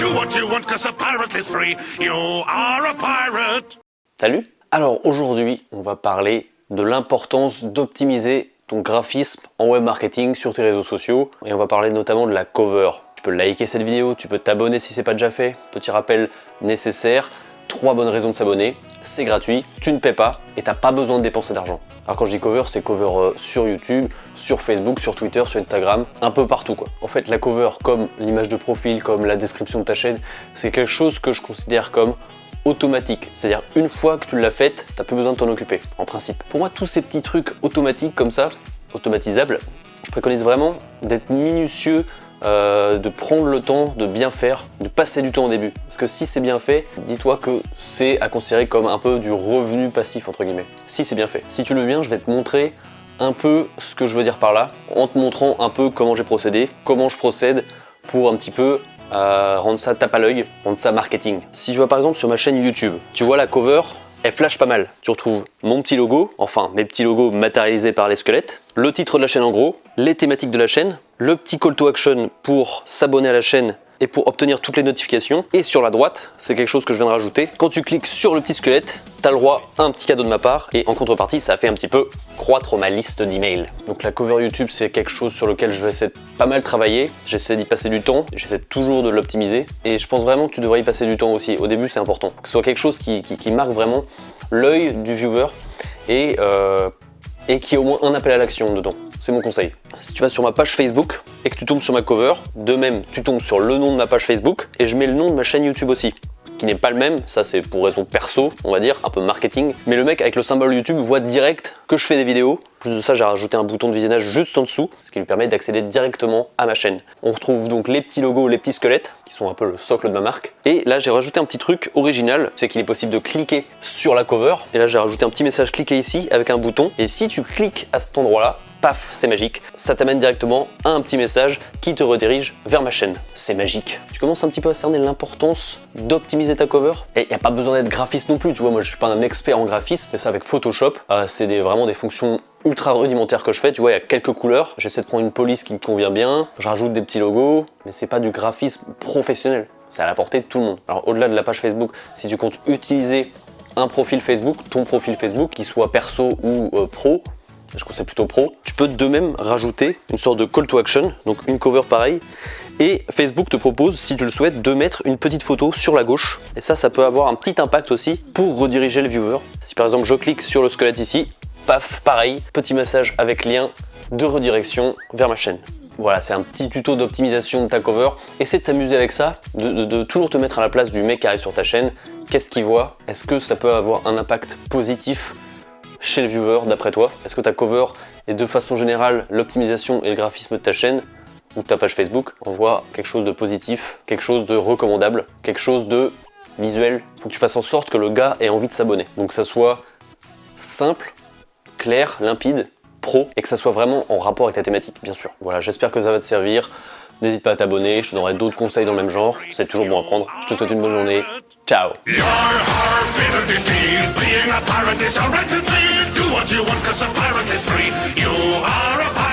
Do what you want, 'cause a pirate is free. You are a pirate. Salut! Alors aujourd'hui, on va parler de l'importance d'optimiser ton graphisme en web marketing sur tes réseaux sociaux. Et on va parler notamment de la cover. Tu peux liker cette vidéo, tu peux t'abonner si c'est pas déjà fait. Petit rappel nécessaire, 3 bonnes raisons de s'abonner. C'est gratuit, tu ne paies pas et t'as pas besoin de dépenser d'argent. Alors quand je dis cover, c'est cover sur YouTube, sur Facebook, sur Twitter, sur Instagram, un peu partout quoi. En fait, la cover, comme l'image de profil, comme la description de ta chaîne, c'est quelque chose que je considère comme automatique. C'est-à-dire une fois que tu l'as faite, t'as plus besoin de t'en occuper, en principe. Pour moi, tous ces petits trucs automatiques comme ça, automatisables, je préconise vraiment d'être minutieux, de prendre le temps de bien faire, de passer du temps au début. Parce que si c'est bien fait, dis-toi que c'est à considérer comme un peu du revenu passif, entre guillemets. Si c'est bien fait. Si tu le veux bien, je vais te montrer un peu ce que je veux dire par là, en te montrant un peu comment j'ai procédé, comment je procède pour un petit peu rendre ça tape à l'œil, rendre ça marketing. Si je vois par exemple sur ma chaîne YouTube, tu vois la cover, elle flash pas mal. Tu retrouves mon petit logo, enfin mes petits logos matérialisés par les squelettes, le titre de la chaîne en gros, les thématiques de la chaîne, le petit call to action pour s'abonner à la chaîne et pour obtenir toutes les notifications. Et sur la droite, c'est quelque chose que je viens de rajouter, quand tu cliques sur le petit squelette, tu as le droit à un petit cadeau de ma part et en contrepartie, ça a fait un petit peu croître ma liste d'emails. Donc la cover YouTube, c'est quelque chose sur lequel je vais essayer de pas mal travailler, j'essaie d'y passer du temps, j'essaie toujours de l'optimiser et je pense vraiment que tu devrais y passer du temps aussi. Au début, c'est important, que ce soit quelque chose qui marque vraiment l'œil du viewer et qui ait au moins un appel à l'action dedans. C'est mon conseil. Si tu vas sur ma page Facebook et que tu tombes sur ma cover, de même, tu tombes sur le nom de ma page Facebook et je mets le nom de ma chaîne YouTube aussi, qui n'est pas le même, ça c'est pour raison perso, on va dire, un peu marketing. Mais le mec avec le symbole YouTube voit direct que je fais des vidéos. En plus de ça, j'ai rajouté un bouton de visionnage juste en dessous, ce qui lui permet d'accéder directement à ma chaîne. On retrouve donc les petits logos, les petits squelettes, qui sont un peu le socle de ma marque. Et là, j'ai rajouté un petit truc original, c'est qu'il est possible de cliquer sur la cover. Et là, j'ai rajouté un petit message cliquez ici avec un bouton. Et si tu cliques à cet endroit-là, paf, c'est magique. Ça t'amène directement à un petit message qui te redirige vers ma chaîne. C'est magique. Tu commences un petit peu à cerner l'importance d'optimiser ta cover. Et il n'y a pas besoin d'être graphiste non plus. Tu vois, moi, je suis pas un expert en graphisme, mais ça avec Photoshop, c'est vraiment des fonctions ultra rudimentaires que je fais. Tu vois, il y a quelques couleurs. J'essaie de prendre une police qui me convient bien. Je rajoute des petits logos, mais c'est pas du graphisme professionnel. C'est à la portée de tout le monde. Alors, au-delà de la page Facebook, si tu comptes utiliser un profil Facebook, ton profil Facebook, qu'il soit perso ou pro, je conseille plutôt pro, tu peux de même rajouter une sorte de call to action, donc une cover pareille. Et Facebook te propose, si tu le souhaites, de mettre une petite photo sur la gauche. Et ça peut avoir un petit impact aussi pour rediriger le viewer. Si par exemple je clique sur le squelette ici, paf, pareil, petit message avec lien de redirection vers ma chaîne. Voilà, c'est un petit tuto d'optimisation de ta cover. Essaie de t'amuser avec ça, de toujours te mettre à la place du mec qui arrive sur ta chaîne. Qu'est-ce qu'il voit? Est-ce que ça peut avoir un impact positif chez le viewer d'après toi? Est-ce que ta cover et de façon générale l'optimisation et le graphisme de ta chaîne ou de ta page Facebook envoie quelque chose de positif, quelque chose de recommandable, quelque chose de visuel? Il faut que tu fasses en sorte que le gars ait envie de s'abonner. Donc que ça soit simple, clair, limpide, pro et que ça soit vraiment en rapport avec ta thématique, bien sûr. Voilà, j'espère que ça va te servir. N'hésite pas à t'abonner, je te donnerai d'autres conseils dans le même genre. C'est toujours bon à prendre. Je te souhaite une bonne journée. Ciao! Being a pirate is a right to do what you want, 'cause a pirate is free. You are a pirate.